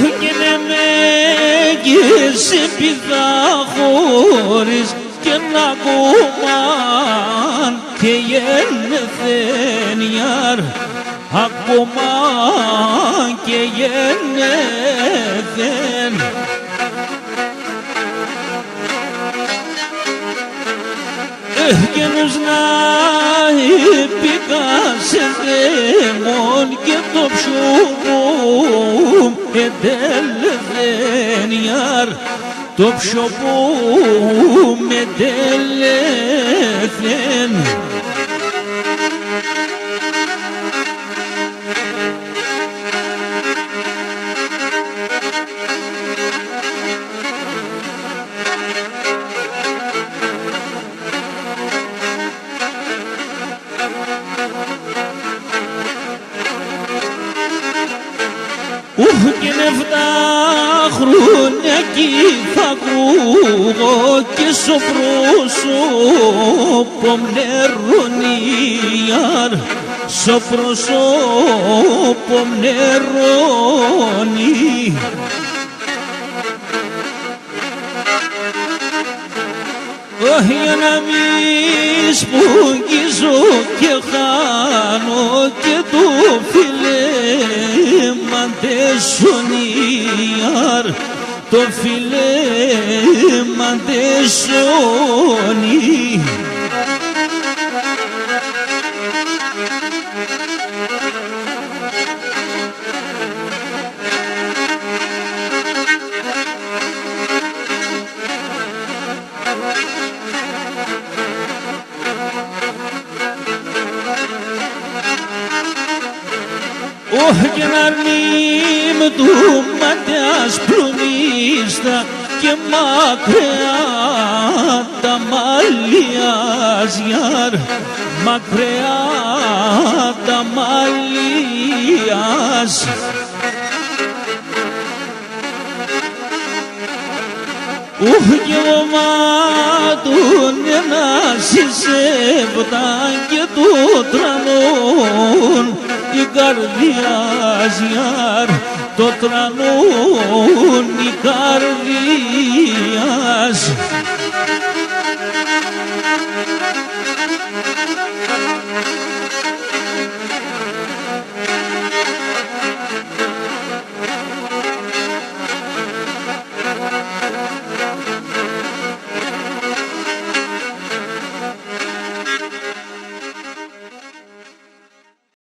Γίνε μέγισε Πυθαγόρης και να κομμάν και γενεθένιαρ ακόμα και γενεθέν. Γένος να επικάσε δαίμον και το ψωμούμ εντελεθένιαρ το ψωμούμ εντελεθέν. Είναι 7 χρόνια κι θα ακούγω και στο πρόσωπο νερονιάρ, στο πρόσωπο νερονι. Για να μη σπογγίζω και χάνω και το φιλέ μαντεσονιάρ, το φιλέ μαντεσονι. Και να ρνίμ του ματιάς πλουμίστα και μακριά τα μαλλιάζιαρ, μακριά τα μαλλιάζ. Και ομάτουν ένα συσσέπτα και το τρανών η καρδιάζιαρ, το τρανών η καρδιάζ.